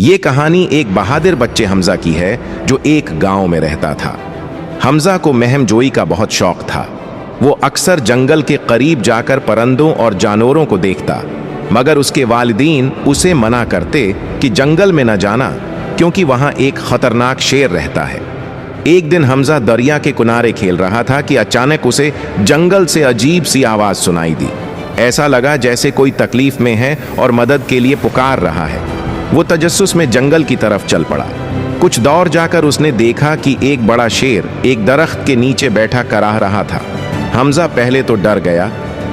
ये कहानी एक बहादुर बच्चे हमजा की है जो एक गांव में रहता था। हमजा को महमजोई का बहुत शौक था। वो अक्सर जंगल के करीब जाकर परिंदों और जानवरों को देखता, मगर उसके वालिदीन उसे मना करते कि जंगल में न जाना, क्योंकि वहां एक खतरनाक शेर रहता है। एक दिन हमजा दरिया के किनारे खेल रहा था कि अचानक उसे जंगल से अजीब सी आवाज सुनाई दी। ऐसा लगा जैसे कोई तकलीफ में है और मदद के लिए पुकार रहा है। वो तजस्सुस में जंगल की तरफ चल पड़ा। कुछ दौर जाकर उसने देखा कि एक बड़ा शेर एक दरख्त के नीचे बैठा कराह रहा था। हमजा पहले तो डर गया,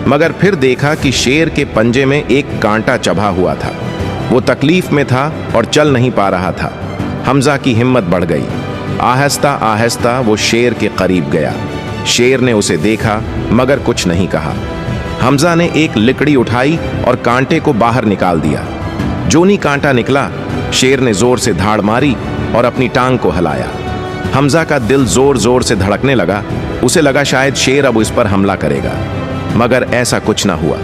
मगर फिर देखा कि शेर के पंजे में एक कांटा चबा हुआ था। वो तकलीफ में था और चल नहीं पा रहा था। हमजा की हिम्मत बढ़ गई। आहिस्ता आहिस्ता वो शेर के करीब गया। शेर ने उसे देखा मगर कुछ नहीं कहा। हमजा ने एक लकड़ी उठाई और कांटे को बाहर निकाल दिया। जोनी कांटा निकला, शेर ने जोर से धाड़ मारी और अपनी टांग को हिलाया। हमजा का दिल जोर जोर से धड़कने लगा। उसे लगा शायद शेर अब उस पर हमला करेगा, मगर ऐसा कुछ ना हुआ।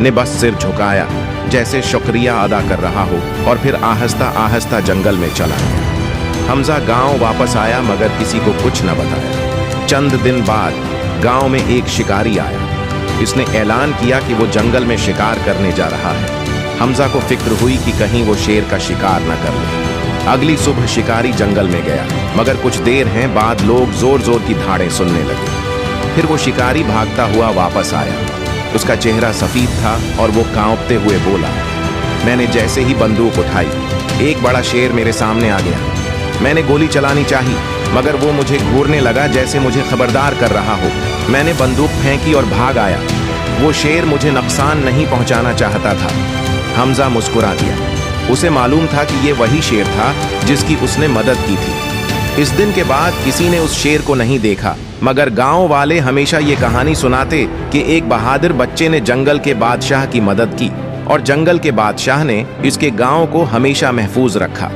ने बस सिर झुकाया जैसे शुक्रिया अदा कर रहा हो और फिर आहिस्ता आहिस्ता जंगल में चला गया। हमजा गांव वापस आया मगर किसी को कुछ न बताया। चंद दिन बाद गांव में एक शिकारी आया। इसने ऐलान किया कि वो जंगल में शिकार करने जा रहा है। हमजा को फिक्र हुई कि कहीं वो शेर का शिकार न कर ले। अगली सुबह शिकारी जंगल में गया, मगर कुछ देर है बाद लोग जोर जोर की धाड़ें सुनने लगे। फिर वो शिकारी भागता हुआ वापस आया। उसका चेहरा सफेद था और वो कांपते हुए बोला, मैंने जैसे ही बंदूक उठाई, एक बड़ा शेर मेरे सामने आ गया। मैंने गोली चलानी चाही, मगर वो मुझे घूरने लगा जैसे मुझे खबरदार कर रहा हो। मैंने बंदूक फेंकी और भाग आया। वो शेर मुझे नुकसान नहीं पहुंचाना चाहता था। हमजा मुस्कुरा दिया। उसे मालूम था कि ये वही शेर था जिसकी उसने मदद की थी। इस दिन के बाद किसी ने उस शेर को नहीं देखा, मगर गांव वाले हमेशा ये कहानी सुनाते कि एक बहादुर बच्चे ने जंगल के बादशाह की मदद की और जंगल के बादशाह ने इसके गांव को हमेशा महफूज रखा।